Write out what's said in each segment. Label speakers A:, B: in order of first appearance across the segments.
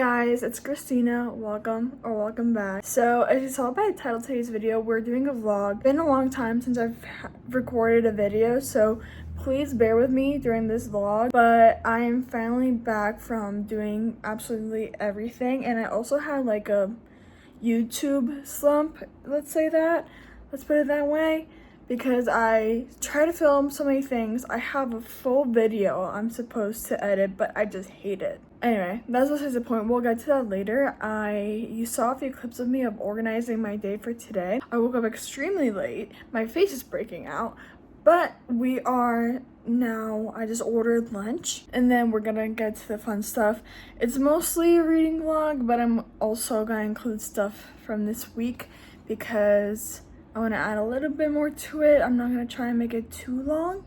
A: guys, it's Christina. Welcome back. So as you saw by the title of today's video, we're doing a vlog. Been a long time since I've recorded a video, so please bear with me during this vlog. But I am finally back from doing absolutely everything, and I also had like a YouTube slump, let's put it that way, because I try to film so many things. I have a full video I'm supposed to edit, but I just hate it. Anyway, that's besides the point. We'll get to that later. You saw a few clips of me of organizing my day for today. I woke up extremely late. My face is breaking out, but I just ordered lunch, and then we're gonna get to the fun stuff. It's mostly a reading vlog, but I'm also gonna include stuff from this week because I want to add a little bit more to it. I'm not gonna try and make it too long,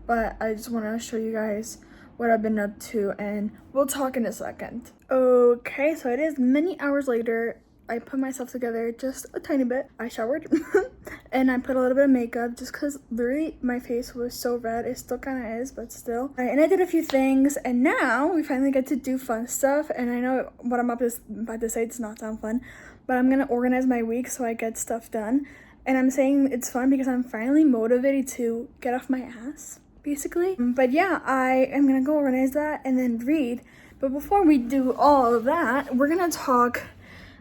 A: but I just want to show you guys what I've been up to, and we'll talk in a second. Okay, so it is many hours later. I put myself together just a tiny bit. I showered and I put a little bit of makeup just because literally my face was so red. It still kind of is, but still. And I did a few things, and now we finally get to do fun stuff. And I know what I'm about to say does not sound fun, but I'm gonna organize my week so I get stuff done. And I'm saying it's fun because I'm finally motivated to get off my ass, basically. But yeah, I am gonna go organize that and then read. But before we do all of that, we're gonna talk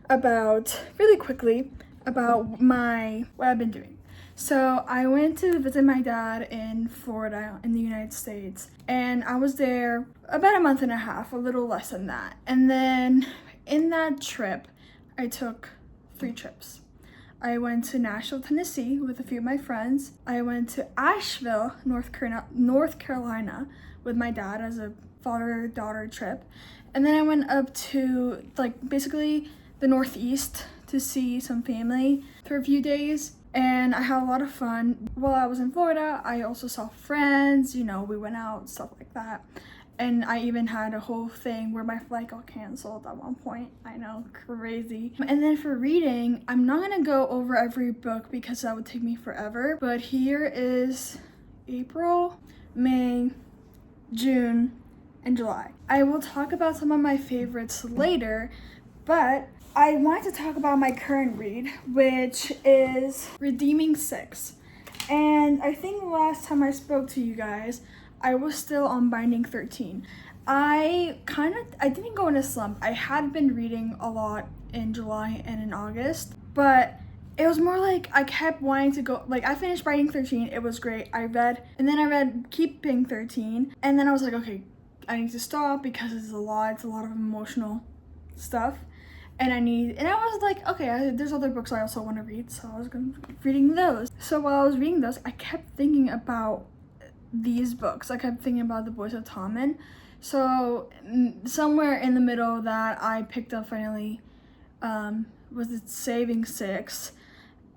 A: really quickly about what I've been doing. So I went to visit my dad in Florida in the United States, and I was there about a month and a half, a little less than that. And then in that trip, I took 3 trips. I went to Nashville, Tennessee with a few of my friends. I went to Asheville, North Carolina with my dad as a father-daughter trip. And then I went up to basically the Northeast to see some family for a few days. And I had a lot of fun. While I was in Florida, I also saw friends, we went out, stuff like that. And I even had a whole thing where my flight got canceled at one point. I know, crazy. And then for reading, I'm not gonna go over every book because that would take me forever. But here is April, May, June, and July. I will talk about some of my favorites later, but I wanted to talk about my current read, which is Redeeming 6. And I think last time I spoke to you guys, I was still on Binding 13. I didn't go in a slump. I had been reading a lot in July and in August, but it was more like I kept wanting to go. I finished Binding 13, it was great. I read Keeping 13, and then I was like, okay, I need to stop because it's a lot of emotional stuff. And I was like, okay, there's other books I also want to read, so I was reading those. So while I was reading those, I kept thinking about these books. I kept thinking about The Boys of Tommen. So somewhere in the middle of that, I picked up finally, was it Saving 6?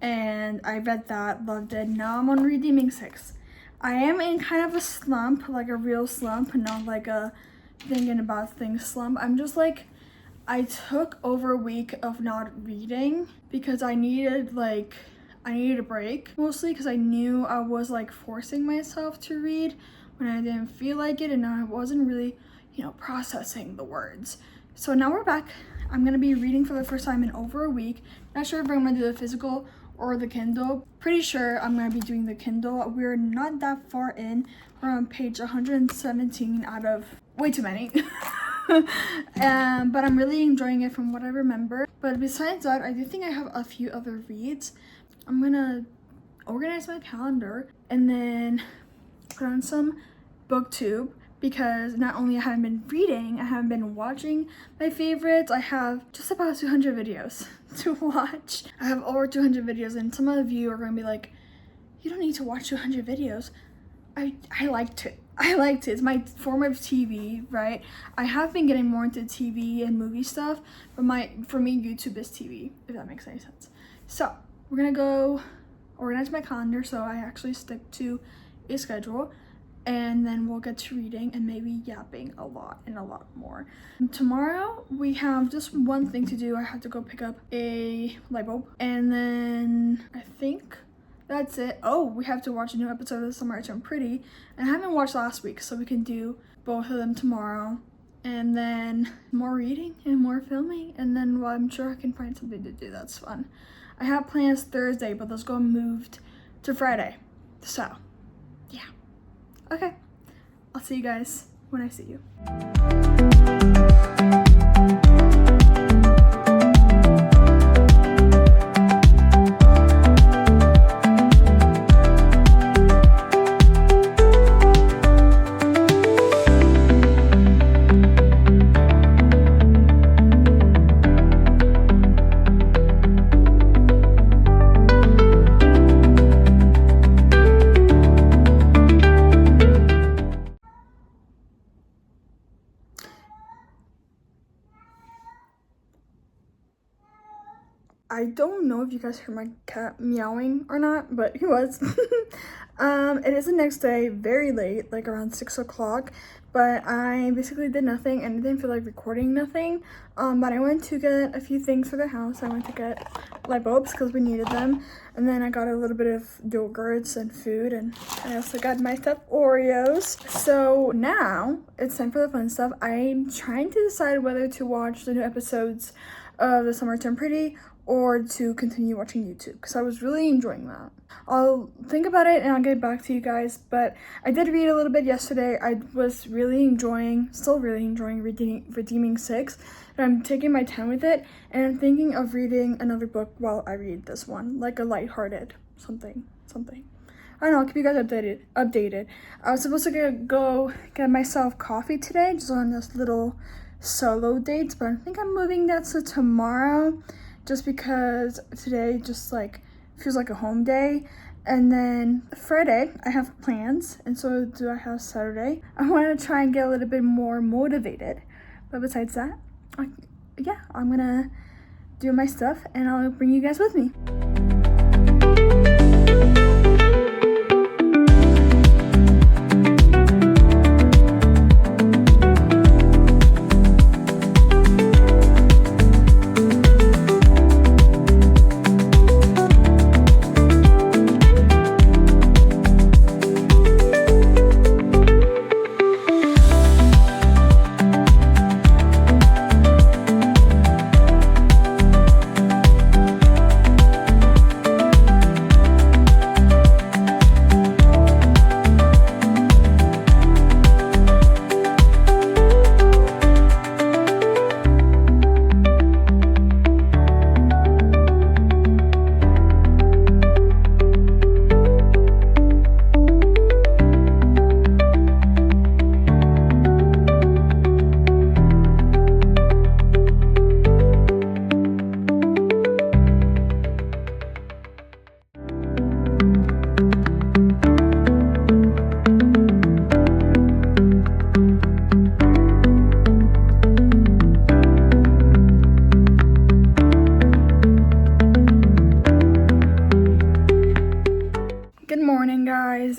A: And I read that, loved it. Now I'm on Redeeming 6. I am in kind of a slump, like a real slump, not like a thinking about things slump. I'm just I took over a week of not reading because I needed a break, mostly because I knew I was forcing myself to read when I didn't feel like it, and I wasn't really, processing the words. So now we're back. I'm gonna be reading for the first time in over a week. Not sure if I'm gonna do the physical or the Kindle. Pretty sure I'm gonna be doing the Kindle. We're not that far in. We're on page 117 out of way too many. But I'm really enjoying it from what I remember. But besides that, I do think I have a few other reads. I'm gonna organize my calendar and then put on some booktube, because not only I haven't been reading, I haven't been watching my favorites. I have just about 200 videos to watch. I have over 200 videos, and some of you are gonna be like, you don't need to watch 200 videos. I liked it. It's my form of TV, right? I have been getting more into TV and movie stuff, but for me, YouTube is TV, if that makes any sense. So we're gonna go organize my calendar so I actually stick to a schedule, and then we'll get to reading and maybe yapping a lot more. And tomorrow we have just one thing to do. I have to go pick up a light bulb, and then I think that's it. Oh, we have to watch a new episode of Summer I Turned Pretty, and I haven't watched last week, so we can do both of them tomorrow. and then more reading and more filming, and then well, I'm sure I can find something to do that's fun. I have plans Thursday, but those got moved to Friday. So, yeah. Okay. I'll see you guys when I see you. I don't know if you guys heard my cat meowing or not, but he was. It is the next day, very late, like around 6 o'clock, but I basically did nothing and I didn't feel like recording nothing. But I went to get a few things for the house. I went to get light bulbs because we needed them, and then I got a little bit of yogurts and food, and I also got my stuffed Oreos. So now it's time for the fun stuff. I'm trying to decide whether to watch the new episodes of The Summer Turned Pretty or to continue watching YouTube, because I was really enjoying that. I'll think about it and I'll get back to you guys, but I did read a little bit yesterday. I was really enjoying, still really enjoying Redeeming 6, and I'm taking my time with it, and I'm thinking of reading another book while I read this one, like a lighthearted something. I don't know, I'll keep you guys updated. I was supposed to go get myself coffee today, just on this little solo dates, but I think I'm moving that to tomorrow, just because today just like feels like a home day. And then Friday I have plans, and so do I have Saturday. I want to try and get a little bit more motivated, but besides that, yeah, I'm gonna do my stuff and I'll bring you guys with me.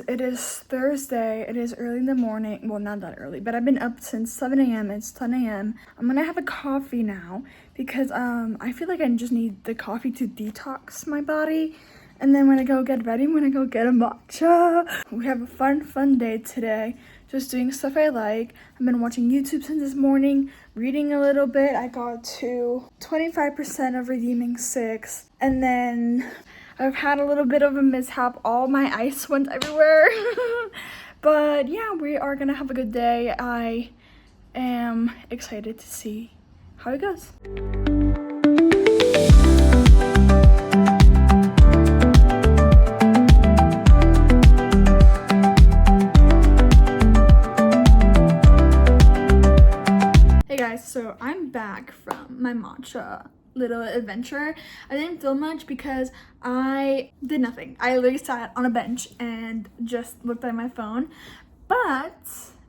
A: It is Thursday. It is early in the morning. Well, not that early, but I've been up since 7 a.m. It's 10 a.m. I'm gonna have a coffee now because I feel like I just need the coffee to detox my body. And then when I go get ready, I'm gonna go get a matcha. We have a fun day today. Just doing stuff I like. I've been watching YouTube since this morning, reading a little bit. I got to 25% of Redeeming 6. And then I've had a little bit of a mishap. All my ice went everywhere. But yeah, we are gonna have a good day. I am excited to see how it goes. Hey guys, so I'm back from my matcha little adventure. I didn't film much because I did nothing. I literally sat on a bench and just looked at my phone,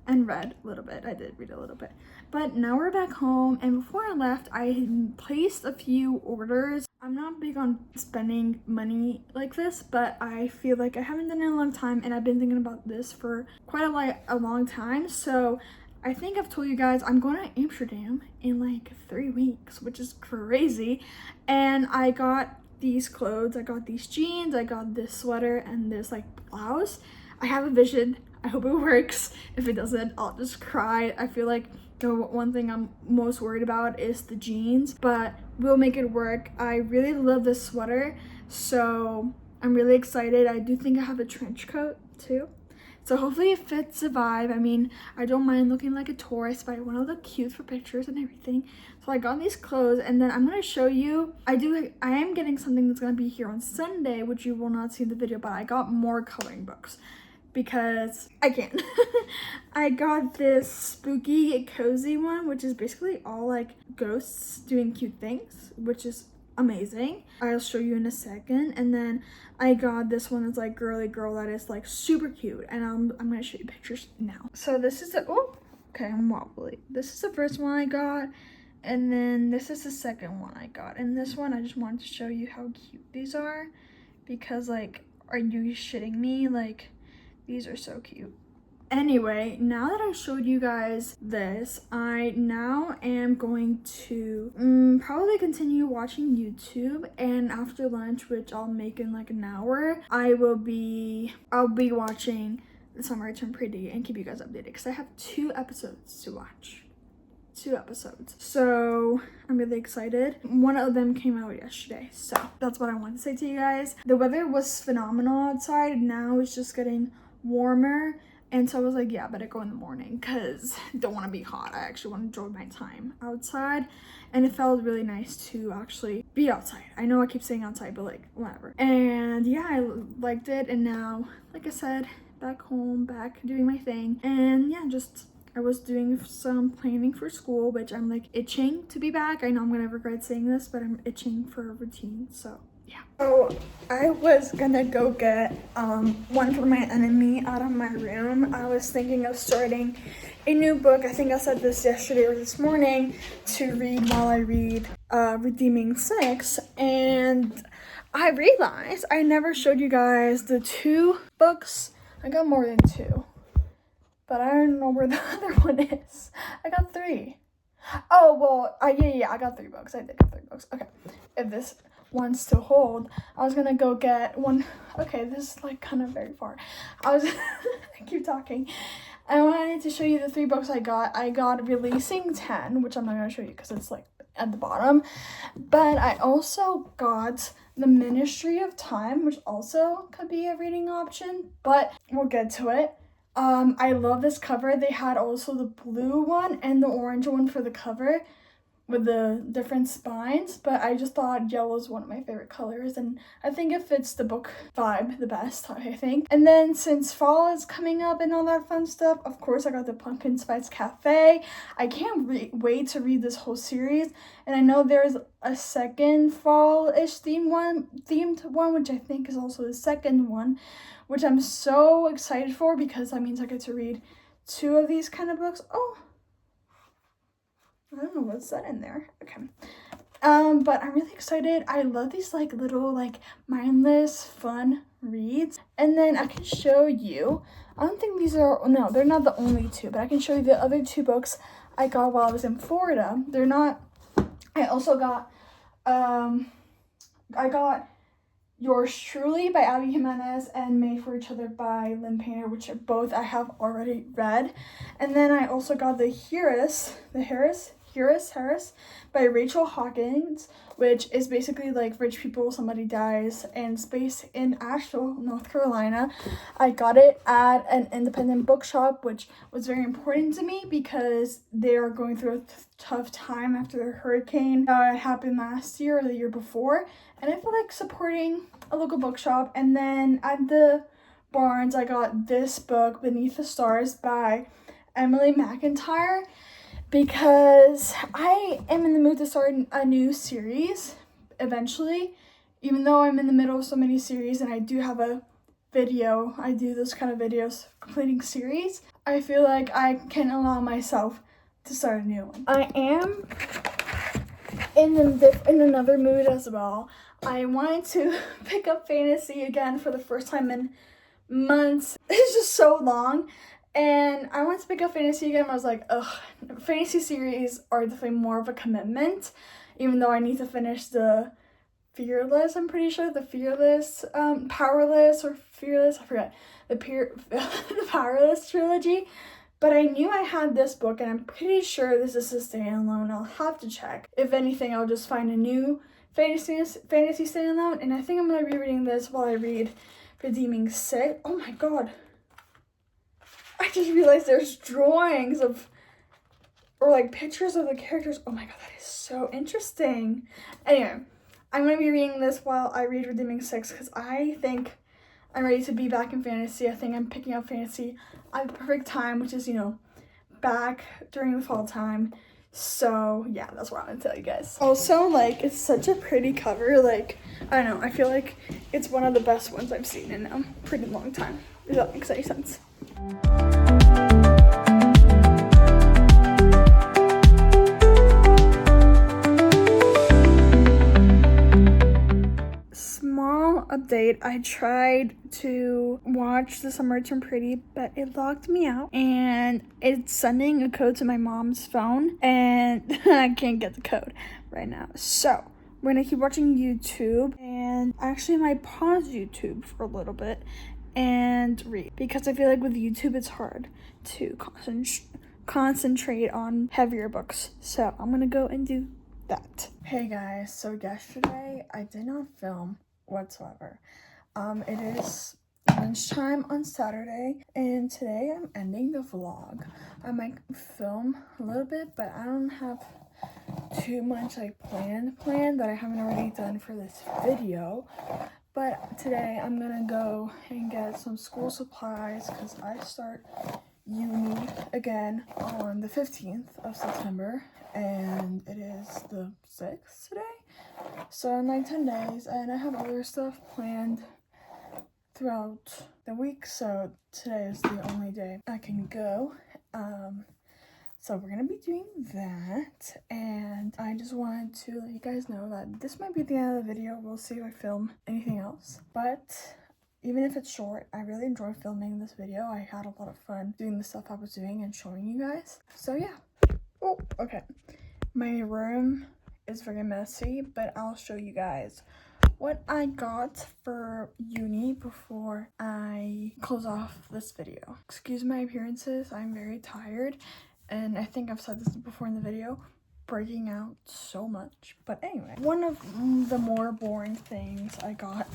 A: and read a little bit. I did read a little bit. But now we're back home, and before I left, I placed a few orders. I'm not big on spending money like this, but I feel like I haven't done it in a long time, and I've been thinking about this for quite a long time. So I think I've told you guys I'm going to Amsterdam in like 3 weeks, which is crazy. And I got these clothes. I got these jeans, I got this sweater and this like blouse. I have a vision I hope it works. If it doesn't, I'll just cry. I feel like the one thing I'm most worried about is the jeans, but we'll make it work. I really love this sweater, so I'm really excited. I do think I have a trench coat too, so hopefully it fits the vibe. I mean, I don't mind looking like a tourist, but I want to look cute for pictures and everything. So I got these clothes, and then I'm going to show you, I am getting something that's going to be here on Sunday, which you will not see in the video, but I got more coloring books because I can. I got this spooky cozy one, which is basically all like ghosts doing cute things, which is amazing. I'll show you in a second. And then I got this one that's like girly girl that is like super cute, and I'm gonna show you pictures now. So this is okay, I'm wobbly. This is the first one I got, and then this is the second one I got. And this one I just wanted to show you how cute these are, because like, are you shitting me? Like, these are so cute. Anyway, now that I showed you guys this, I now am going to probably continue watching YouTube, and after lunch, which I'll make in like an hour, I'll be watching The Summer I Turned Pretty and keep you guys updated, because I have 2 episodes to watch. 2 episodes. So I'm really excited. One of them came out yesterday, so that's what I want to say to you guys. The weather was phenomenal outside. Now it's just getting warmer. And so I was like, yeah, I better go in the morning because I don't want to be hot. I actually want to enjoy my time outside. And it felt really nice to actually be outside. I know I keep saying outside, but like, whatever. And yeah, I liked it. And now, like I said, back home, back doing my thing. And yeah, I was doing some planning for school, which I'm like itching to be back. I know I'm going to regret saying this, but I'm itching for a routine, so. Yeah. So I was gonna go get One for My Enemy out of my room. I was thinking of starting a new book. I think I said this yesterday or this morning, to read while I read Redeeming 6. And I realized I never showed you guys the 2 books. I got more than 2, but I don't know where the other one is. I got 3. Oh, well, yeah, I got 3 books. I did get 3 books. Okay, if this ones to hold, I was gonna go get one. Okay, this is like kind of very far. I keep talking. I wanted to show you the 3 books I got. I got Releasing 10, which I'm not gonna show you because it's like at the bottom, but I also got The Ministry of Time, which also could be a reading option, but we'll get to it. I love this cover. They had also the blue one and the orange one for the cover with the different spines, but I just thought yellow is one of my favorite colors, and I think it fits the book vibe the best, I think. And then since fall is coming up and all that fun stuff, of course I got the Pumpkin Spice Cafe. I can't wait to read this whole series, and I know there's a second fall-ish themed one, which I think is also the second one, which I'm so excited for, because that means I get to read 2 of these kind of books. Oh, I don't know what's that in there. Okay. But I'm really excited. I love these like little like mindless fun reads. And then I can show you, I don't think these are, no, they're not the only 2, but I can show you the other 2 books I got while I was in Florida. They're not, I also got, I got Yours Truly by Abby Jimenez and Made for Each Other by Lynn Painter, which are both I have already read. And then I also got the Harris by Rachel Hawkins, which is basically like rich people, somebody dies, and it's based in Asheville, North Carolina. I got it at an independent bookshop, which was very important to me because they are going through a tough time after the hurricane that happened last year or the year before, and I feel like supporting a local bookshop. And then at the Barnes, I got this book, Beneath the Stars by Emily McIntyre, because I am in the mood to start a new series eventually, even though I'm in the middle of so many series and I do have a video. I do those kind of videos completing series. I feel like I can allow myself to start a new one. I am in another mood as well. I wanted to pick up fantasy again for the first time in months. It's just so long. And I wanted to pick up fantasy again. I was like, ugh, fantasy series are definitely more of a commitment, even though I need to finish the Fearless, I'm pretty sure, the Fearless, Powerless or Fearless, I forget. the Powerless trilogy, but I knew I had this book, and I'm pretty sure this is a standalone. I'll have to check. If anything, I'll just find a new fantasy standalone, and I think I'm going to be reading this while I read Redeeming 6. Oh my god. I just realized there's drawings of, or like pictures of the characters. Oh my god, that is so interesting. Anyway, I'm going to be reading this while I read Redeeming 6 because I think I'm ready to be back in fantasy. I think I'm picking up fantasy at the perfect time, which is, you know, back during the fall time. So yeah, that's what I'm gonna tell you guys. Also, like, it's such a pretty cover. Like, I don't know, I feel like it's one of the best ones I've seen in a pretty long time. If that makes any sense. Small update, I tried to watch The Summer Turned Pretty, but it locked me out, and it's sending a code to my mom's phone, and I can't get the code right now. So we're gonna keep watching YouTube, and actually I might pause YouTube for a little bit and read, because I feel like with YouTube it's hard to concentrate on heavier books. So I'm gonna go and do that. Hey guys, so yesterday I did not film whatsoever. It is lunchtime on Saturday, and today I'm ending the vlog. I might film a little bit, but I don't have too much like planned that I haven't already done for this video. But today I'm gonna go and get some school supplies because I start uni again on the 15th of September, and it is the 6th today, so in like 10 days, and I have other stuff planned throughout the week, so today is the only day I can go. So we're gonna be doing that, and I just wanted to let you guys know that this might be the end of the video. We'll see if I film anything else, but even if it's short, I really enjoy filming this video. I had a lot of fun doing the stuff I was doing and showing you guys. So yeah. Oh, okay. My room is very messy, but I'll show you guys what I got for uni before I close off this video. Excuse my appearances, I'm very tired, and I think I've said this before in the video, breaking out so much. But anyway, one of the more boring things I got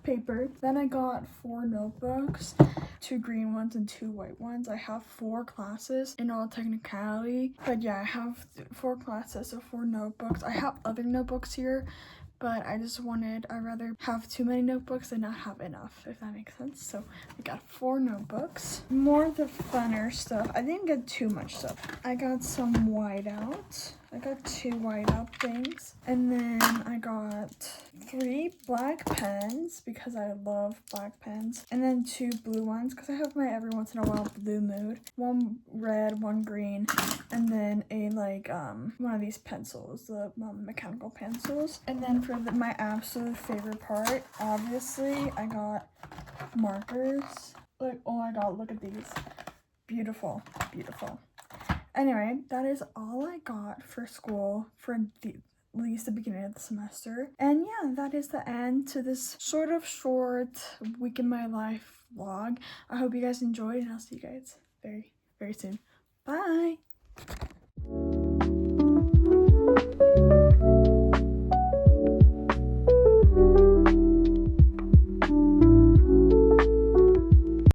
A: paper. Then I got 4 notebooks, 2 green ones and 2 white ones. I have 4 classes in all technicality, but yeah, I have 4 classes, so 4 notebooks. I have other notebooks here, but I'd rather have too many notebooks than not have enough, if that makes sense. So I got 4 notebooks. More of the funner stuff. I didn't get too much stuff. I got some whiteout. I got 2 whiteout things. And then I got 3 black pens because I love black pens. And then 2 blue ones because I have my every once in a while blue mood. 1 red, 1 green, and then a one of these pencils, the mechanical pencils. And then for my absolute favorite part, obviously, I got markers. Like, oh my god, look at these. Beautiful, beautiful. Anyway, that is all I got for school for at least the beginning of the semester. And yeah, that is the end to this sort of short week in my life vlog. I hope you guys enjoyed, and I'll see you guys very, very soon. Bye!